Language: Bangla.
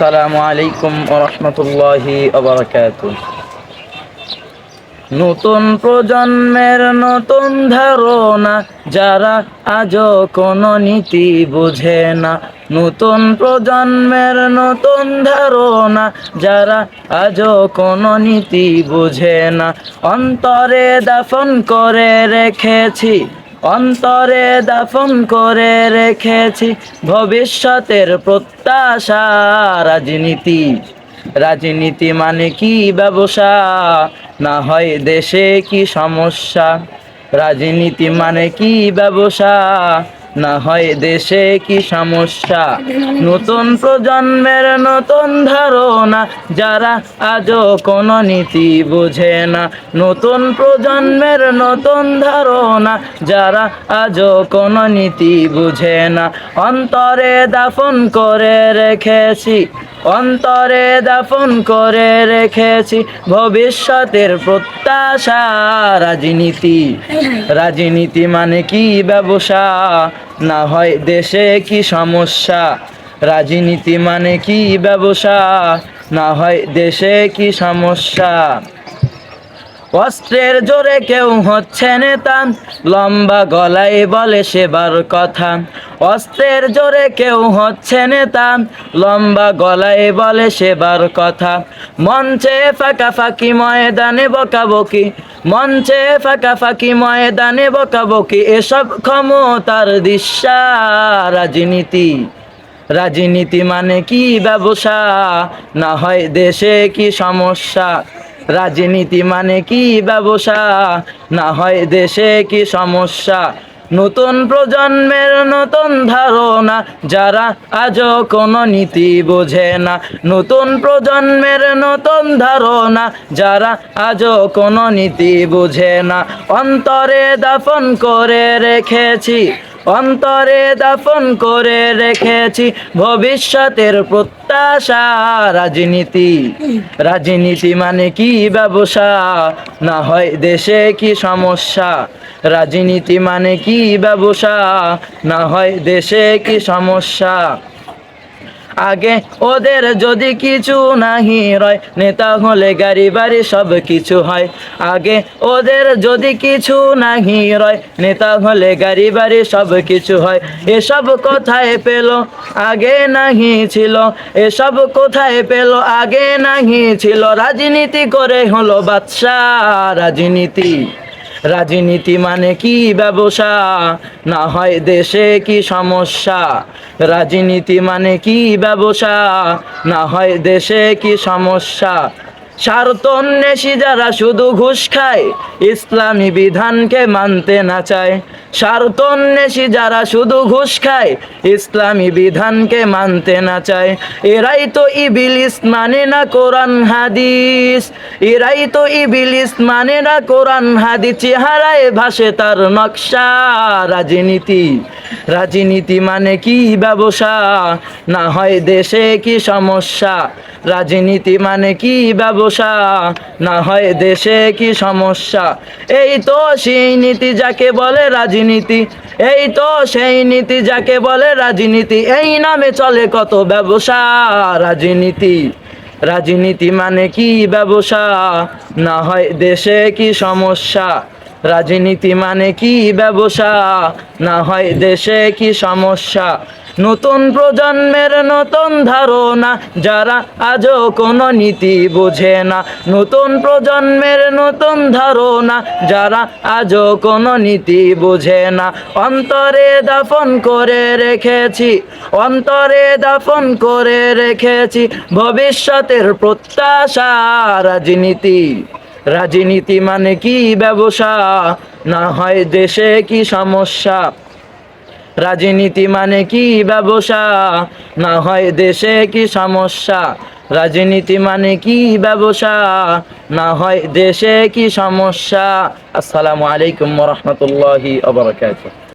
আসসালামু আলাইকুম ওয়া রাহমাতুল্লাহি ওয়া বারাকাতুহু। নতুন প্রজন্মের নতুন ধারণা, যারা আজও কোনো নীতি বোঝে না। নতুন প্রজন্মের নতুন ধারণা, যারা আজও কোনো নীতি বোঝে না। অন্তরে দাফন করে রেখেছি, অন্তরে দাফন করে রেখেছি ভবিষ্যতের প্রত্যাশা। রাজনীতি, রাজনীতি মানে কি ব্যবসা, না হয় দেশে কি সমস্যা। রাজনীতি মানে কি ব্যবসা, না হয় দেশে কি সমস্যা। নতুন প্রজন্মের নতুন ধারণা, যারা আজও কোনো নীতি বোঝে না। নতুন প্রজন্মের নতুন ধারণা, যারা আজও কোনো নীতি বোঝে না। অন্তরে দাফন করে রেখেছি, অন্তরে দাফন করে রেখেছি ভবিষ্যতের প্রত্যাশা। রাজনীতি, রাজনীতি মানে কি ব্যবসা, না হয় দেশে কি সমস্যা। রাজনীতি মানে কি ব্যবসা, না হয় দেশে কি সমস্যা। অস্ত্রের জোরে কেউ হচ্ছে নেতা, লম্বা গলায় বলে সেবার কথা। অস্ত্রের জোরে কেউ হচ্ছে নেতা, লম্বা গলায় বলে সেবার কথা। মঞ্চে ফাঁকাফাঁকি ময়দানে বকাবকি, মঞ্চে ফাঁকাফাঁকি ময়দানে বকাবকি, এসব ক্ষমতার দিশা। রাজনীতি, রাজনীতি মানে কি ব্যবসা, না হয় দেশে কি সমস্যা। রাজনীতি মানে কি ব্যবসা, না হয় দেশে কি সমস্যা। নতুন প্রজন্মের নতুন ধারণা, যারা আজও কোনো নীতি বোঝে না। নতুন প্রজন্মের নতুন ধারণা, যারা আজও কোনো নীতি বোঝে না। অন্তরে দাফন করে রেখেছি, অন্তরে দাফন করে রেখেছি ভবিষ্যতের প্রত্যাশা। রাজনীতি, রাজনীতি মানে কি ব্যবসা, না হয় দেশে কি সমস্যা। রাজনীতি মানে কি ব্যবসা, না হয় দেশে কি সমস্যা। আগে ওদের যদি কিছু নাহি রয়, নেতা হলে গাড়ি বাড়ি সব কিছু হয়। আগে ওদের যদি কিছু নাহি রয়, নেতা হলে গাড়ি বাড়ি সব কিছু হয়। এসব কোথায় পেল, আগে নাহি ছিল। এসব কোথায় পেল, আগে নাহি ছিল। রাজনীতি করে হলো বাদশাহ। রাজনীতি, রাজনীতি মানে কি ব্যবসা, না হয় দেশে কি সমস্যা। রাজনীতি মানে কি ব্যবসা, না হয় দেশে কি সমস্যা। স্বার্থন্বেষী যারা শুধু ঘুষ খায়, ইসলামী বিধানকে মানতে না চায়। স্বার্থন্বেষী যারা শুধু ঘুষ খায়, ইসলামী বিধানকে মানতে না চায়। এরাই তো ইবলিস, মানে না কোরআন হাদিস। এরাই তো ইবলিস, মানে না কোরআন হাদিস। চেহারায় ভাসে তার নকশা। রাজনীতি, রাজনীতি মানে কি ব্যবসা, না হয় দেশে কি সমস্যা। রাজনীতি মানে কি ব্যবসা, না হয় দেশে কি সমস্যা। এই তো সেই নীতি যাকে বলে রাজনীতি, এই তো সেই নীতি যাকে বলে রাজনীতি। এই নামে চলে কত ব্যবসা। রাজনীতি, রাজনীতি মানে কি ব্যবসা, না হয় দেশে কি সমস্যা। রাজনীতি মানে কি ব্যবসা, না হয় দেশে কি সমস্যা। নতুন প্রজন্মের নতুন ধারণা, যারা আজও কোনো নীতি বোঝে না। নতুন প্রজন্মের নতুন ধারণা, যারা আজও কোনো নীতি বোঝে না। অন্তরে দাফন করে রেখেছি, অন্তরে দাফন করে রেখেছি ভবিষ্যতের প্রত্যাশা। রাজনীতি, রাজনীতি মানে কি ব্যবসা, না হয় দেশে কি সমস্যা। রাজনীতি মানে কি ব্যবসা, না হয় দেশে কি সমস্যা। রাজনীতি মানে কি ব্যবসা, না হয় দেশে কি সমস্যা। আসসালামু আলাইকুম ওয়া রাহমাতুল্লাহি ওয়া বারাকাতুহু।